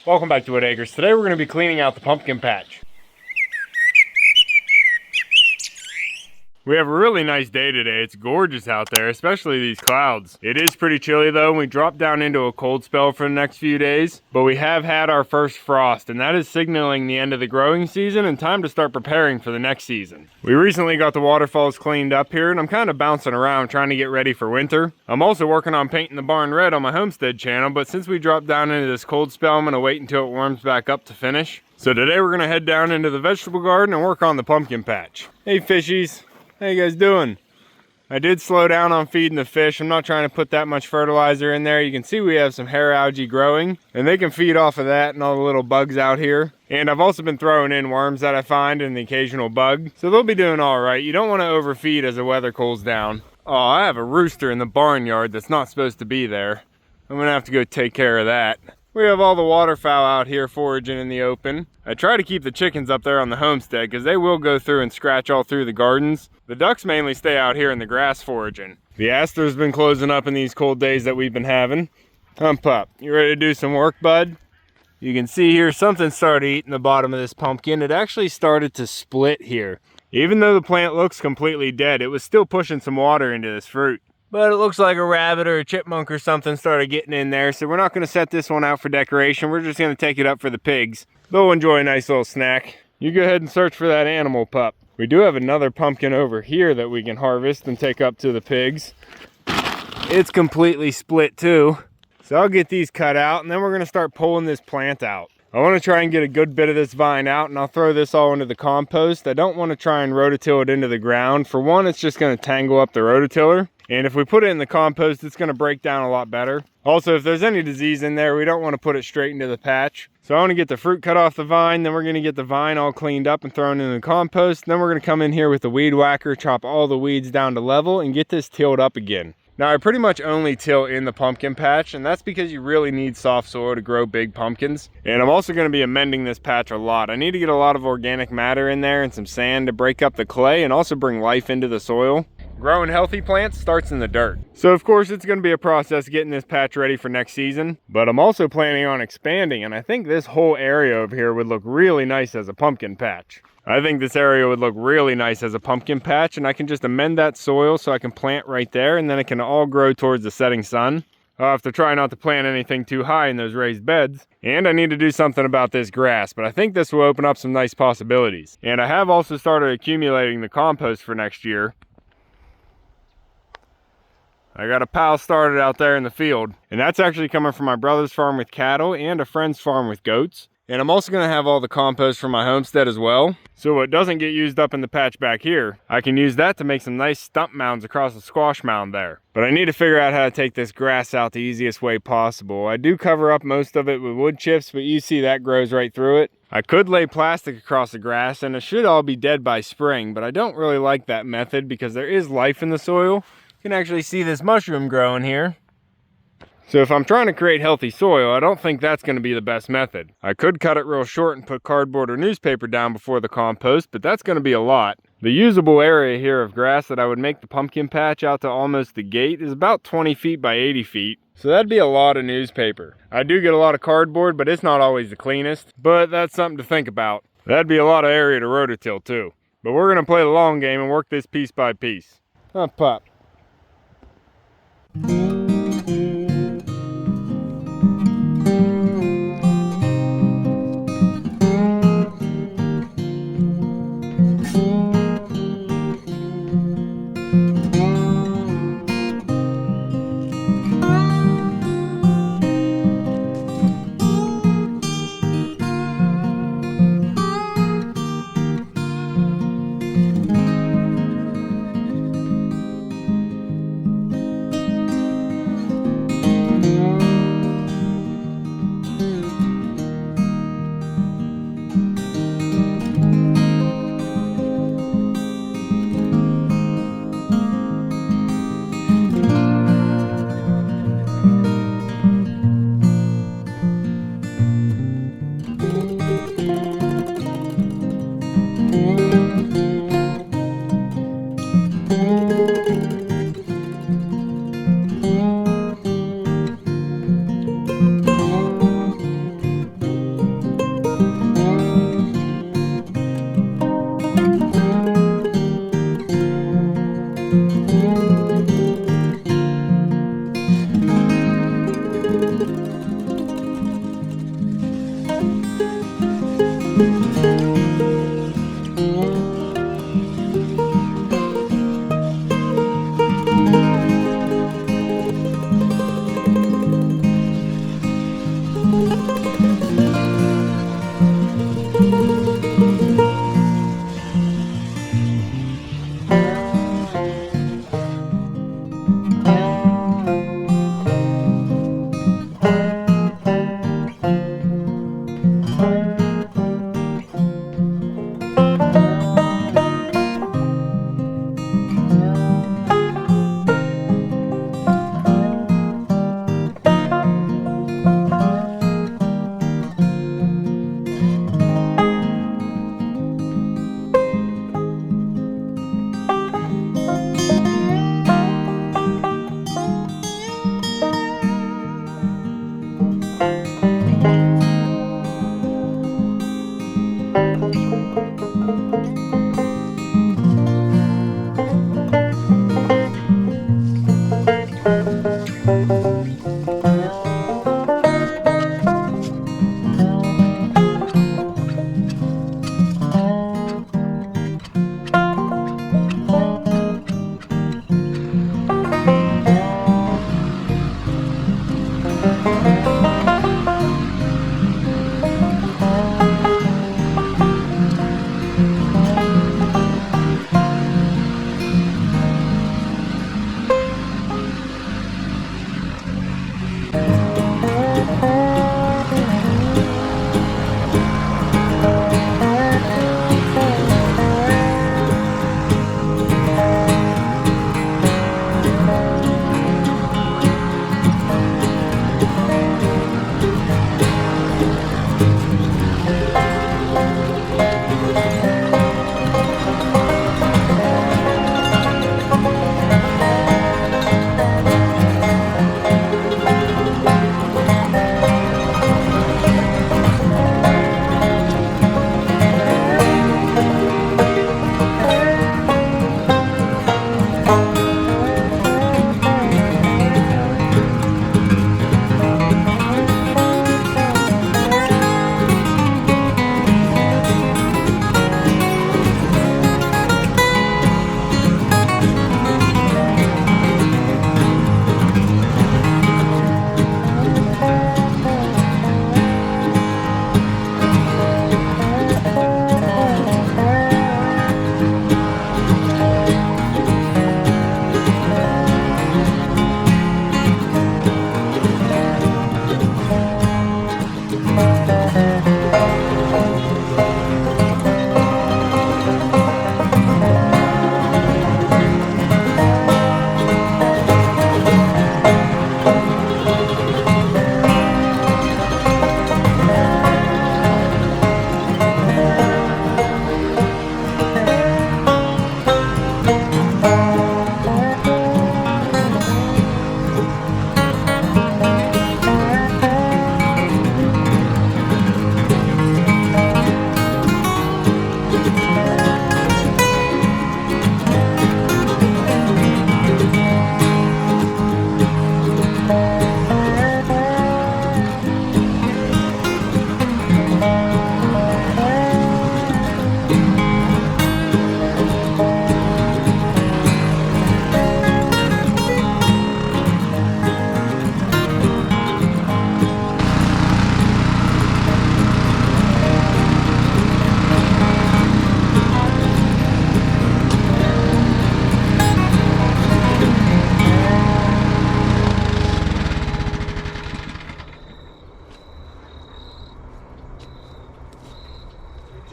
Welcome back to Whitt Acres. Today we're going to be cleaning out the pumpkin patch. We have a really nice day today. It's gorgeous out there, especially these clouds. It is pretty chilly though, and we dropped down into a cold spell for the next few days. But we have had our first frost, and that is signaling the end of the growing season and time to start preparing for the next season. We recently got the waterfalls cleaned up here, and I'm kind of bouncing around trying to get ready for winter. I'm also working on painting the barn red on my homestead channel, but since we dropped down into this cold spell, I'm going to wait until it warms back up to finish. So today we're going to head down into the vegetable garden and work on the pumpkin patch. Hey fishies. How you guys doing? I did slow down on feeding the fish. I'm not trying to put that much fertilizer in there. You can see we have some hair algae growing, and they can feed off of that and all the little bugs out here. And I've also been throwing in worms that I find and the occasional bug, so they'll be doing all right. You don't want to overfeed as the weather cools down. Oh, I have a rooster in the barnyard that's not supposed to be there. I'm gonna have to go take care of that. We have all the waterfowl out here foraging in the open. I try to keep the chickens up there on the homestead because they will go through and scratch all through the gardens. The ducks mainly stay out here in the grass foraging. The aster's been closing up in these cold days that we've been having. Hump up. You ready to do some work, bud? You can see here something started eating the bottom of this pumpkin. It actually started to split here. Even though the plant looks completely dead, it was still pushing some water into this fruit. But it looks like a rabbit or a chipmunk or something started getting in there, so we're not going to set this one out for decoration. We're just going to take it up for the pigs. They'll enjoy a nice little snack. You go ahead and search for that animal pup. We do have another pumpkin over here that we can harvest and take up to the pigs. It's completely split too. So I'll get these cut out, and then we're going to start pulling this plant out. I want to try and get a good bit of this vine out, and I'll throw this all into the compost. I don't want to try and rototill it into the ground. For one, it's just going to tangle up the rototiller. And if we put it in the compost, it's going to break down a lot better. Also, if there's any disease in there, we don't want to put it straight into the patch. So I want to get the fruit cut off the vine, then we're going to get the vine all cleaned up and thrown in the compost. Then we're going to come in here with the weed whacker, chop all the weeds down to level, and get this tilled up again. Now, I pretty much only till in the pumpkin patch, and that's because you really need soft soil to grow big pumpkins. And I'm also going to be amending this patch a lot. I need to get a lot of organic matter in there and some sand to break up the clay and also bring life into the soil. Growing healthy plants starts in the dirt. So of course it's going to be a process getting this patch ready for next season, but I'm also planning on expanding, and I think this whole area over here would look really nice as a pumpkin patch. I think this area would look really nice as a pumpkin patch, and I can just amend that soil so I can plant right there, and then it can all grow towards the setting sun. I'll have to try not to plant anything too high in those raised beds. And I need to do something about this grass, but I think this will open up some nice possibilities. And I have also started accumulating the compost for next year. I got a pile started out there in the field, and that's actually coming from my brother's farm with cattle and a friend's farm with goats. And I'm also going to have all the compost from my homestead as well. So what doesn't get used up in the patch back here, I can use that to make some nice stump mounds across the squash mound there. But I need to figure out how to take this grass out the easiest way possible. I do cover up most of it with wood chips, but you see that grows right through it. I could lay plastic across the grass and it should all be dead by spring, but I don't really like that method because there is life in the soil. You can actually see this mushroom growing here. So if I'm trying to create healthy soil, I don't think that's going to be the best method. I could cut it real short and put cardboard or newspaper down before the compost, but that's going to be a lot. The usable area here of grass that I would make the pumpkin patch out to almost the gate is about 20 feet by 80 feet. So that'd be a lot of newspaper. I do get a lot of cardboard, but it's not always the cleanest. But that's something to think about. That'd be a lot of area to rototill too. But we're going to play the long game and work this piece by piece. Up, up.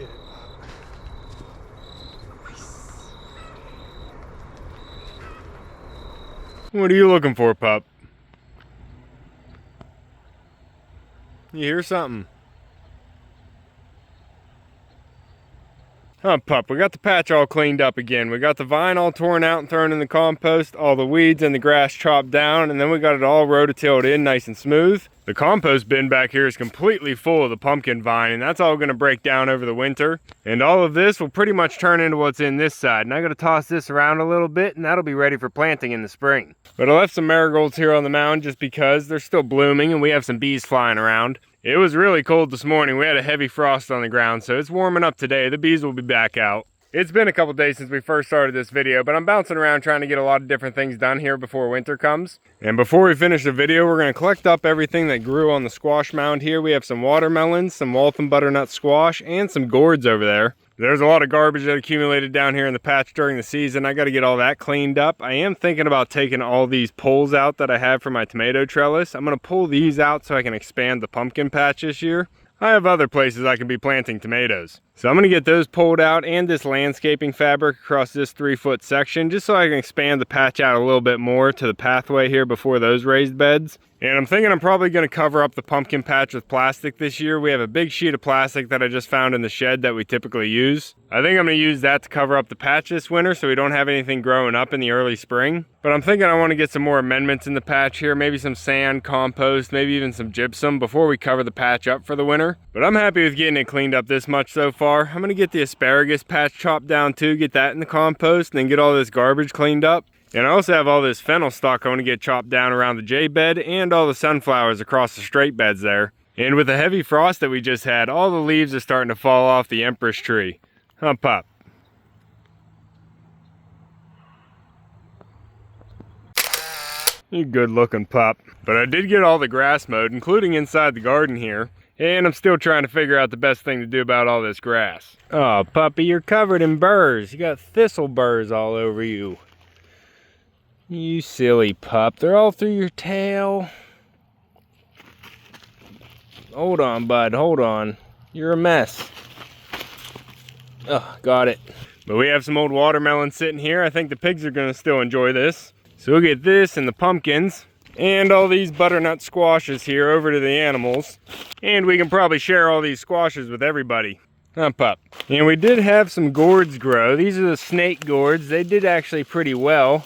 Get it, pup. Nice. What are you looking for, pup? You hear something? Huh, pup, we got the patch all cleaned up again. We got the vine all torn out and thrown in the compost, all the weeds and the grass chopped down, and then we got it all rototilled in nice and smooth. The compost bin back here is completely full of the pumpkin vine, and that's all gonna break down over the winter. And all of this will pretty much turn into what's in this side. And I gotta toss this around a little bit, and that'll be ready for planting in the spring. But I left some marigolds here on the mound just because they're still blooming and we have some bees flying around. It was really cold this morning. We had a heavy frost on the ground, so it's warming up today. The bees will be back out. It's been a couple days since we first started this video, but I'm bouncing around trying to get a lot of different things done here before winter comes. And before we finish the video, we're going to collect up everything that grew on the squash mound here. We have some watermelons, some Waltham butternut squash, and some gourds over there. There's a lot of garbage that accumulated down here in the patch during the season. I got to get all that cleaned up. I am thinking about taking all these poles out that I have for my tomato trellis. I'm going to pull these out so I can expand the pumpkin patch this year. I have other places I can be planting tomatoes. So I'm going to get those pulled out and this landscaping fabric across this 3-foot section just so I can expand the patch out a little bit more to the pathway here before those raised beds. And I'm thinking I'm probably going to cover up the pumpkin patch with plastic this year. We have a big sheet of plastic that I just found in the shed that we typically use. I think I'm going to use that to cover up the patch this winter so we don't have anything growing up in the early spring. But I'm thinking I want to get some more amendments in the patch here, maybe some sand, compost, maybe even some gypsum before we cover the patch up for the winter. But I'm happy with getting it cleaned up this much so far. I'm going to get the asparagus patch chopped down too, get that in the compost, and then get all this garbage cleaned up. And I also have all this fennel stalk I want to get chopped down around the J bed and all the sunflowers across the straight beds there. And with the heavy frost that we just had, all the leaves are starting to fall off the empress tree. Huh, pup? You good looking pup. But I did get all the grass mowed, including inside the garden here. And I'm still trying to figure out the best thing to do about all this grass. Oh, puppy, you're covered in burrs. You got thistle burrs all over you. You silly pup. They're all through your tail. Hold on, bud. Hold on. You're a mess. Oh, got it. But we have some old watermelon sitting here. I think the pigs are going to still enjoy this. So we'll get this and the pumpkins and all these butternut squashes here over to the animals. And we can probably share all these squashes with everybody. Huh, pup? And we did have some gourds grow. These are the snake gourds. They did actually pretty well.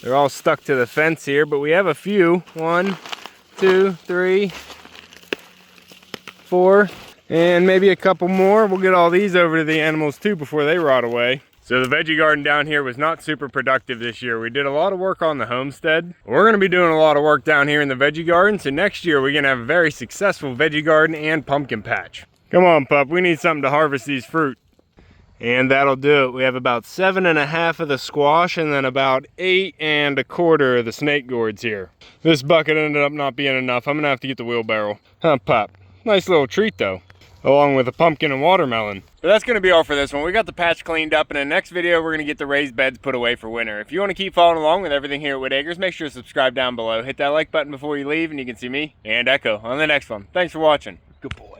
They're all stuck to the fence here, but we have a few. 1, 2, 3, 4, and maybe a couple more. We'll get all these over to the animals too before they rot away. So the veggie garden down here was not super productive this year. We did a lot of work on the homestead. We're going to be doing a lot of work down here in the veggie garden, so next year we're going to have a very successful veggie garden and pumpkin patch. Come on, pup, we need something to harvest these fruit. And that'll do it. We have about 7.5 of the squash and then about 8 1/4 of the snake gourds here. This bucket ended up not being enough. I'm gonna have to get the wheelbarrow. Huh, pup? Nice little treat though, along with a pumpkin and watermelon. But that's gonna be all for this one. We got the patch cleaned up, and in the next video we're gonna get the raised beds put away for winter. If you want to keep following along with everything here at Whitt Acres, make sure to subscribe down below. Hit that like button before you leave, and you can see me and Echo on the next one. Thanks for watching. Good boy.